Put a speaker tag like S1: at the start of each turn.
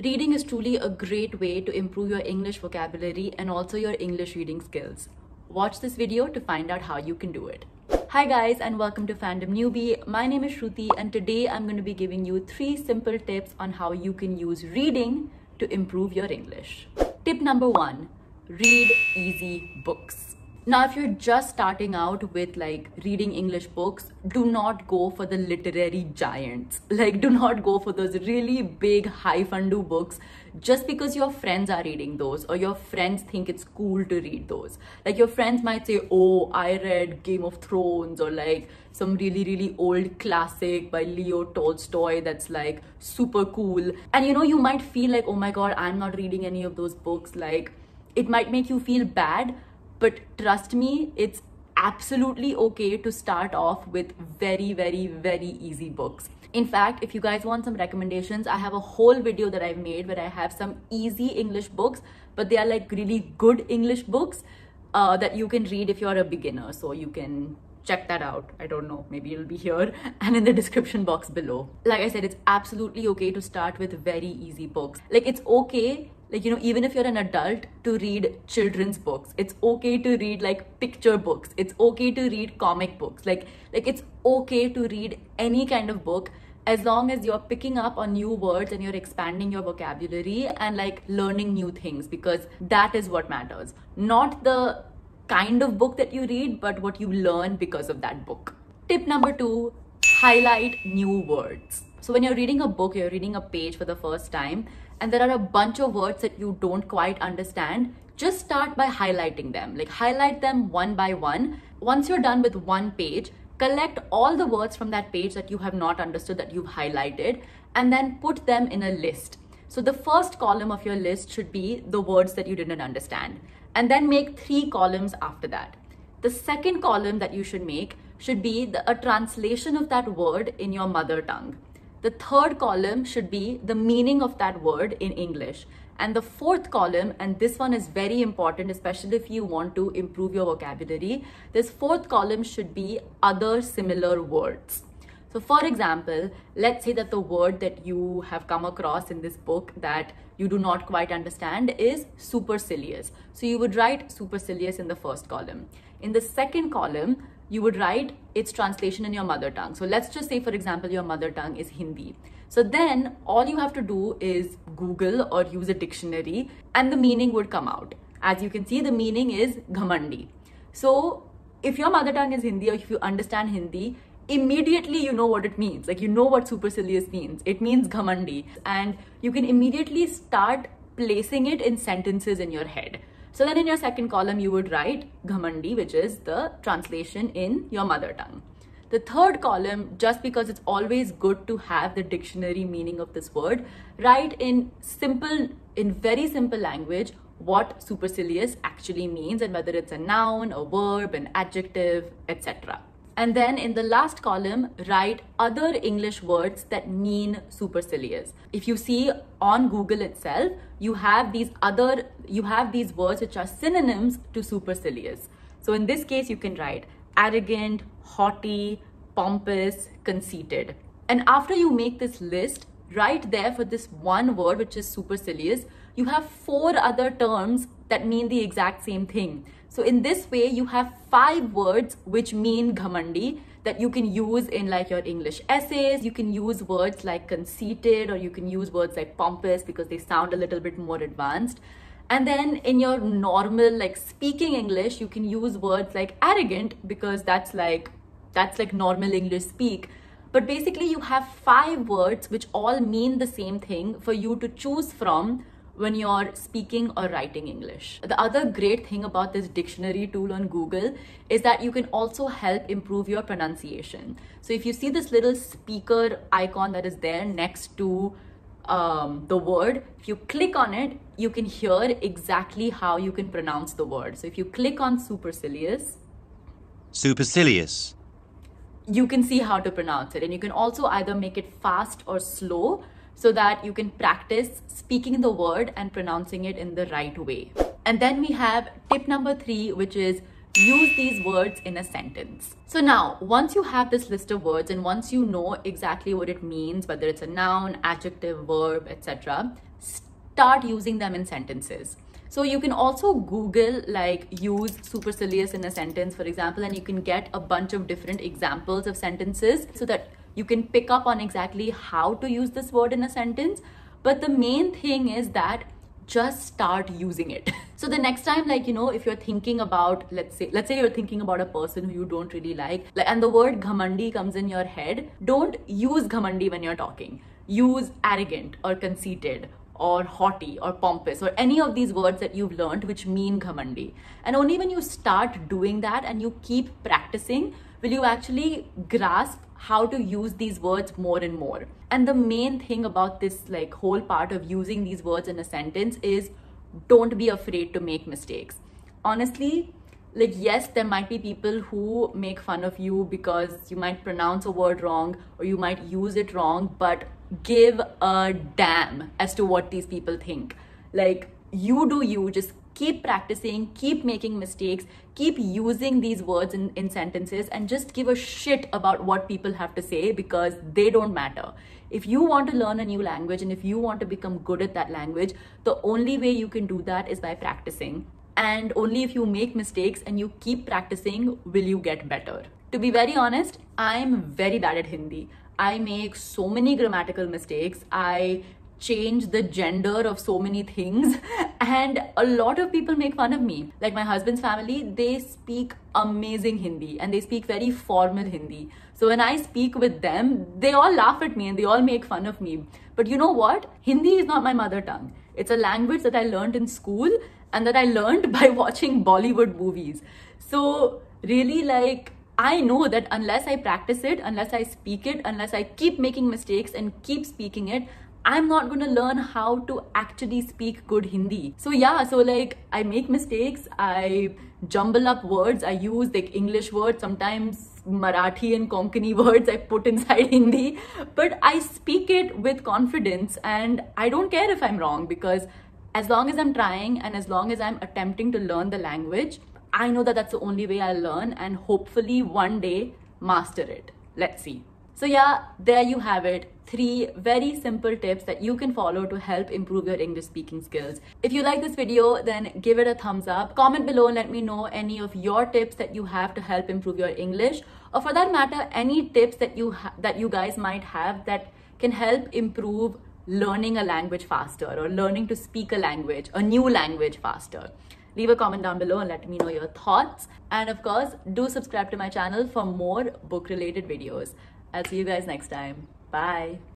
S1: Reading is truly a great way to improve your English vocabulary and also your English reading skills. Watch this video to find out how you can do it. Hi guys, and welcome to Fandom Newbie. My name is Shruti, and today I'm going to be giving you 3 simple tips on how you can use reading to improve your English. Tip number 1, read easy books. Now, if you're just starting out with reading English books, do not go for the literary giants. Do not go for those really big highfalutin books just because your friends are reading those or your friends think it's cool to read those. Your friends might say, oh, I read Game of Thrones, or some really old classic by Leo Tolstoy that's super cool. And you might feel like, oh my God, I'm not reading any of those books. It might make you feel bad. But trust me, it's absolutely okay to start off with very easy books. In fact, if you guys want some recommendations, I have a whole video that I've made where I have some easy English books, but they are really good English books that you can read if you're a beginner. So you can check that out. I don't know, maybe it'll be here and in the description box below. Like I said, it's absolutely okay to start with very easy books. It's okay, even if you're an adult, to read children's books. It's okay to read picture books. It's okay to read comic books. It's okay to read any kind of book as long as you're picking up on new words and you're expanding your vocabulary and learning new things, because that is what matters. Not the kind of book that you read, but what you learn because of that book. Tip number 2, highlight new words. So when you're reading a book, you're reading a page for the first time, and there are a bunch of words that you don't quite understand, just start by highlighting them. Highlight them one by one. Once you're done with one page, collect all the words from that page that you have not understood, that you've highlighted, and then put them in a list. So the first column of your list should be the words that you didn't understand, and then make 3 columns after that. The second column that you should make should be a translation of that word in your mother tongue. The third column should be the meaning of that word in English. And the fourth column, and this one is very important, especially if you want to improve your vocabulary, this fourth column should be other similar words. So for example, let's say that the word that you have come across in this book that you do not quite understand is supercilious. So you would write supercilious in the first column. In the second column, you would write its translation in your mother tongue. So let's just say, for example, your mother tongue is Hindi. So then all you have to do is Google or use a dictionary and the meaning would come out. As you can see, the meaning is ghamandi. So if your mother tongue is Hindi, or if you understand Hindi, immediately you know what it means. You know what supercilious means. It means ghamandi. And you can immediately start placing it in sentences in your head. So then in your second column, you would write ghamandi, which is the translation in your mother tongue. The third column, just because it's always good to have the dictionary meaning of this word, write in very simple language what supercilious actually means and whether it's a noun, a verb, an adjective, etc. And then in the last column, write other English words that mean supercilious. If you see on Google itself, you have these words which are synonyms to supercilious. So in this case, you can write arrogant, haughty, pompous, conceited. And after you make this list, right there for this one word, which is supercilious, you have 4 other terms that mean the exact same thing. So in this way, you have 5 words which mean ghamandi that you can use in your English essays. You can use words like conceited, or you can use words like pompous because they sound a little bit more advanced. And then in your normal speaking English, you can use words like arrogant because that's normal English speak. But basically you have 5 words which all mean the same thing for you to choose from when you're speaking or writing English. The other great thing about this dictionary tool on Google is that you can also help improve your pronunciation. So if you see this little speaker icon that is there next to the word, if you click on it, you can hear exactly how you can pronounce the word. So if you click on supercilious, you can see how to pronounce it. And you can also either make it fast or slow so that you can practice speaking the word and pronouncing it in the right way. And then we have tip number 3, which is use these words in a sentence. So now, once you have this list of words and once you know exactly what it means, whether it's a noun, adjective, verb, etc., start using them in sentences. So you can also Google like use supercilious in a sentence, for example, and you can get a bunch of different examples of sentences so that you can pick up on exactly how to use this word in a sentence. But the main thing is that just start using it. So the next time, like, you know, if you're thinking about, let's say you're thinking about a person who you don't really like, and the word ghamandi comes in your head, don't use ghamandi when you're talking. Use arrogant or conceited or haughty or pompous or any of these words that you've learned which mean ghamandi. And only when you start doing that and you keep practicing will you actually grasp how to use these words more and more. And the main thing about this like whole part of using these words in a sentence is don't be afraid to make mistakes. Honestly, like, yes, there might be people who make fun of you because you might pronounce a word wrong or you might use it wrong, but give a damn as to what these people think. Like, you do you, just keep practicing, keep making mistakes, keep using these words in sentences, and just give a shit about what people have to say because they don't matter. If you want to learn a new language and if you want to become good at that language, the only way you can do that is by practicing. And only if you make mistakes and you keep practicing will you get better. To be very honest, I'm very bad at Hindi. I make so many grammatical mistakes. I change the gender of so many things and a lot of people make fun of me. Like my husband's family, they speak amazing Hindi and they speak very formal Hindi. So when I speak with them, they all laugh at me and they all make fun of me. But you know what? Hindi is not my mother tongue. It's a language that I learned in school and that I learned by watching Bollywood movies. So really, like, I know that unless I practice it, unless I speak it, unless I keep making mistakes and keep speaking it, I'm not going to learn how to actually speak good Hindi. So yeah, so like I make mistakes, I jumble up words, I use like English words, sometimes Marathi and Konkani words I put inside Hindi, but I speak it with confidence and I don't care if I'm wrong because as long as I'm trying and as long as I'm attempting to learn the language, I know that that's the only way I'll learn and hopefully one day master it. Let's see. So yeah, there you have it. 3 very simple tips that you can follow to help improve your English speaking skills. If you like this video, then give it a thumbs up. Comment below and let me know any of your tips that you have to help improve your English, or for that matter, any tips that you guys might have that can help improve learning a language faster or learning to speak a language, a new language faster. Leave a comment down below and let me know your thoughts. And of course, do subscribe to my channel for more book related videos. I'll see you guys next time. Bye.